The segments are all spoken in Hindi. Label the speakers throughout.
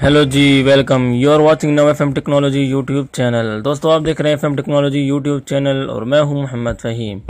Speaker 1: हेलो जी, welcome. You are watching Nav FM technology YouTube channel. दोस्तों, आप देख रहे हैं एफएम टेक्नोलॉजी यूट्यूब चैनल और मैं हूं मोहम्मद फ़हीम।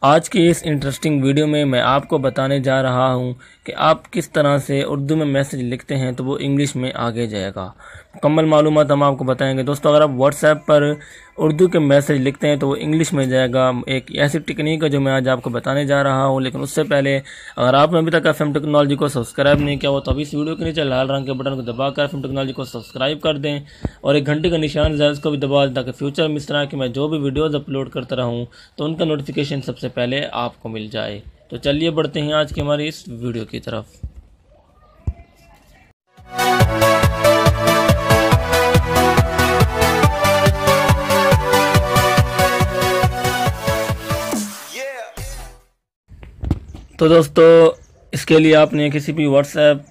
Speaker 1: आज की इस इंटरेस्टिंग वीडियो में मैं आपको बताने जा रहा हूं कि आप किस तरह से उर्दू में मैसेज लिखते हैं तो वो इंग्लिश में आगे जाएगा। मुकम्मल मालूमात हम आपको बताएंगे। दोस्तों, अगर आप व्हाट्सएप पर उर्दू के मैसेज लिखते हैं तो वो इंग्लिश में जाएगा। एक ऐसी टेक्निक है जो मैं आज आपको बताने जा रहा हूं, लेकिन उससे पहले अगर आपने अभी तक एफएम टेक्नोलॉजी को सब्सक्राइब नहीं किया हो तो अभी इस वीडियो के नीचे लाल रंग के बटन को दबाकर एफएम टेक्नोलॉजी को सब्सक्राइब कर दें और एक घंटे का निशान है उसको भी दबा दें, ताकि फ्यूचर में इस तरह की मैं जो भी वीडियोज़ अपलोड करता रहूँ तो उनका नोटिफिकेशन सबसे पहले आपको मिल जाए। तो चलिए बढ़ते हैं आज की हमारी इस वीडियो की तरफ। तो दोस्तों, इसके लिए आपने किसी भी व्हाट्सएप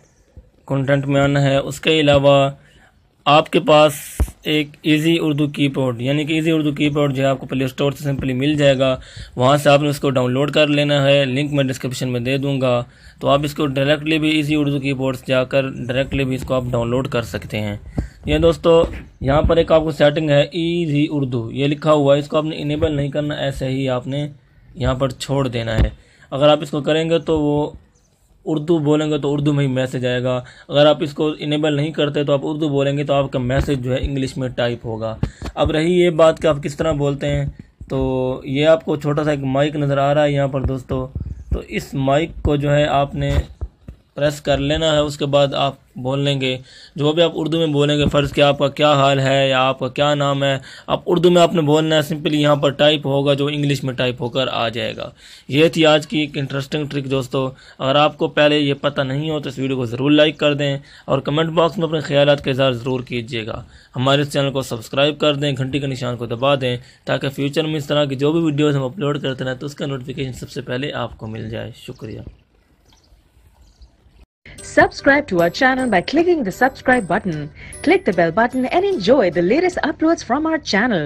Speaker 1: कंटेंट में आना है। उसके अलावा आपके पास एक इजी उर्दू कीबोर्ड यानी कि इजी उर्दू कीबोर्ड जो है आपको प्ले स्टोर से सिंपली मिल जाएगा। वहाँ से आपने उसको डाउनलोड कर लेना है। लिंक मैं डिस्क्रिप्शन में दे दूँगा, तो आप इसको डायरेक्टली भी इजी उर्दू कीबोर्ड से जाकर डायरेक्टली भी इसको आप डाउनलोड कर सकते हैं। ये दोस्तों, यहाँ पर एक आपको सेटिंग है इजी उर्दू, ये लिखा हुआ है। इसको आपने इनेबल नहीं करना, ऐसे ही आपने यहाँ पर छोड़ देना है। अगर आप इसको करेंगे तो वो उर्दू बोलेंगे तो उर्दू में ही मैसेज आएगा। अगर आप इसको इनेबल नहीं करते तो आप उर्दू बोलेंगे तो आपका मैसेज जो है इंग्लिश में टाइप होगा। अब रही ये बात कि आप किस तरह बोलते हैं, तो ये आपको छोटा सा एक माइक नज़र आ रहा है यहाँ पर दोस्तों। तो इस माइक को जो है आपने प्रेस कर लेना है। उसके बाद आप बोल लेंगे जो भी आप उर्दू में बोलेंगे। फ़र्ज़ कि आपका क्या हाल है या आपका क्या नाम है, आप उर्दू में आपने बोलना है। सिंपली यहाँ पर टाइप होगा जो इंग्लिश में टाइप होकर आ जाएगा। ये थी आज की एक इंटरेस्टिंग ट्रिक दोस्तों। अगर आपको पहले ये पता नहीं हो तो इस वीडियो को ज़रूर लाइक कर दें और कमेंट बॉक्स में अपने ख्यालात का इज़हार ज़रूर कीजिएगा। हमारे इस चैनल को सब्सक्राइब कर दें, घंटी के निशान को दबा दें, ताकि फ्यूचर में इस तरह की जो भी वीडियोज़ हम अपलोड करते रहें तो उसका नोटिफिकेशन सबसे पहले आपको मिल जाए। शुक्रिया।
Speaker 2: Subscribe to our channel by clicking the subscribe button. Click the bell button and enjoy the latest uploads from our channel.